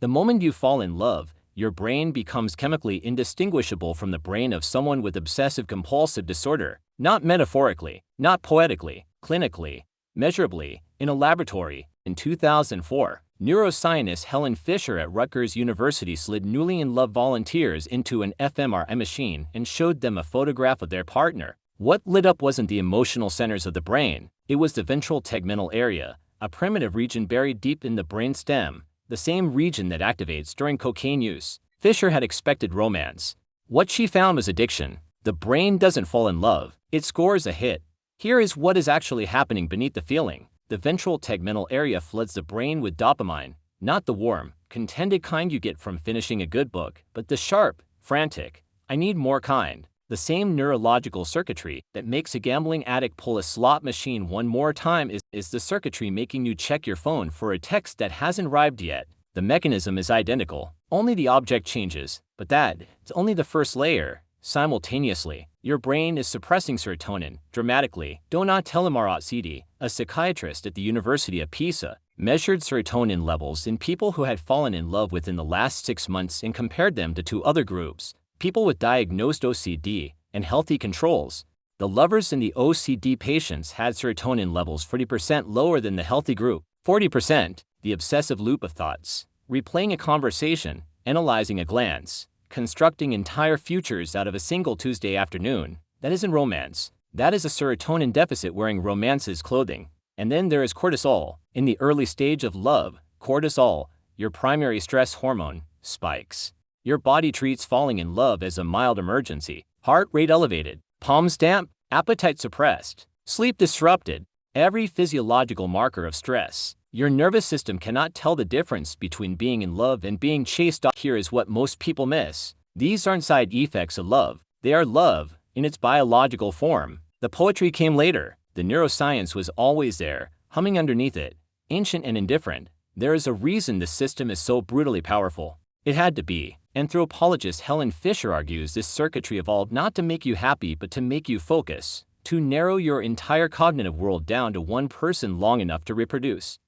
The moment you fall in love, your brain becomes chemically indistinguishable from the brain of someone with obsessive-compulsive disorder, not metaphorically, not poetically, clinically, measurably, in a laboratory. In 2004, neuroscientist Helen Fisher at Rutgers University slid newly in love volunteers into an fMRI machine and showed them a photograph of their partner. What lit up wasn't the emotional centers of the brain, it was the ventral tegmental area, a primitive region buried deep in the brain stem, the same region that activates during cocaine use. Fisher had expected romance. What she found was addiction. The brain doesn't fall in love, it scores a hit. Here is what is actually happening beneath the feeling. The ventral tegmental area floods the brain with dopamine, not the warm, contented kind you get from finishing a good book, but the sharp, frantic, I need more kind. The same neurological circuitry that makes a gambling addict pull a slot machine one more time is the circuitry making you check your phone for a text that hasn't arrived yet. The mechanism is identical, only the object changes, but it's only the first layer. Simultaneously, your brain is suppressing serotonin dramatically. Donat Telemarat, a psychiatrist at the University of Pisa, measured serotonin levels in people who had fallen in love within the last 6 months and compared them to 2 other groups, people with diagnosed OCD and healthy controls. The lovers in the OCD patients had serotonin levels 40% lower than the healthy group. 40%, the obsessive loop of thoughts, replaying a conversation, analyzing a glance, constructing entire futures out of a single Tuesday afternoon. That isn't romance. That is a serotonin deficit wearing romance's clothing. And then there is cortisol. In the early stage of love, cortisol, your primary stress hormone, spikes. Your body treats falling in love as a mild emergency. Heart rate elevated, palms damp, appetite suppressed, sleep disrupted, every physiological marker of stress. Your nervous system cannot tell the difference between being in love and being chased off. Here is what most people miss. These aren't side effects of love. They are love in its biological form. The poetry came later. The neuroscience was always there, humming underneath it, ancient and indifferent. There is a reason the system is so brutally powerful. It had to be. Anthropologist Helen Fisher argues this circuitry evolved not to make you happy but to make you focus, to narrow your entire cognitive world down to one person long enough to reproduce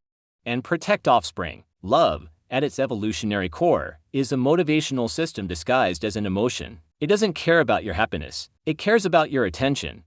and protect offspring. Love, at its evolutionary core, is a motivational system disguised as an emotion. It doesn't care about your happiness. It cares about your attention.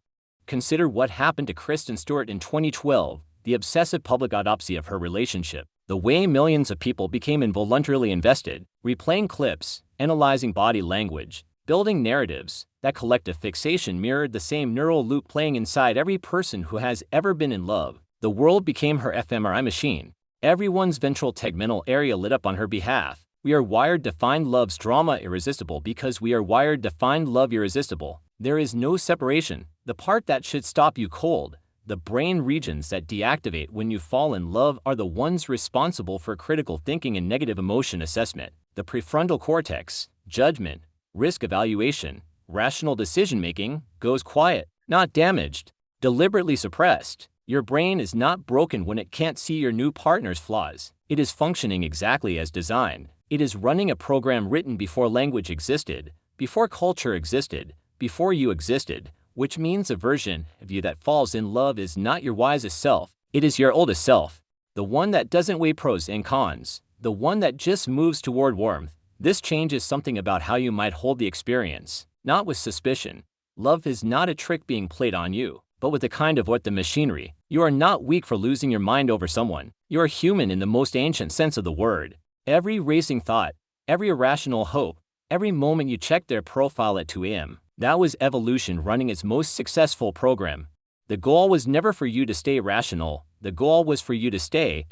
Consider what happened to Kristen Stewart in 2012, the obsessive public autopsy of her relationship. The way millions of people became involuntarily invested, replaying clips, analyzing body language, building narratives. That collective fixation mirrored the same neural loop playing inside every person who has ever been in love. The world became her fMRI machine. Everyone's ventral tegmental area lit up on her behalf. We are wired to find love's drama irresistible because we are wired to find love irresistible. There is no separation. The part that should stop you cold, the brain regions that deactivate when you fall in love, are the ones responsible for critical thinking and negative emotion assessment. The prefrontal cortex, judgment, risk evaluation, rational decision-making, goes quiet, not damaged, deliberately suppressed. Your brain is not broken when it can't see your new partner's flaws. It is functioning exactly as designed. It is running a program written before language existed, before culture existed, before you existed, which means a version of you that falls in love is not your wisest self. It is your oldest self, the one that doesn't weigh pros and cons, the one that just moves toward warmth. This changes something about how you might hold the experience, not with suspicion. Love is not a trick being played on you, but with a kind of what the machinery. You are not weak for losing your mind over someone. You are human in the most ancient sense of the word. Every racing thought, every irrational hope, every moment you check their profile at 2 a.m., that was evolution running its most successful program. The goal was never for you to stay rational. The goal was for you to stay.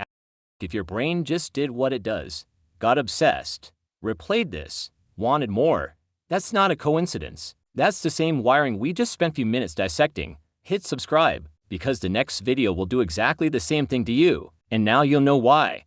If your brain just did what it does, got obsessed, replayed this, wanted more, that's not a coincidence. That's the same wiring we just spent a few minutes dissecting. Hit subscribe, because the next video will do exactly the same thing to you, and now you'll know why.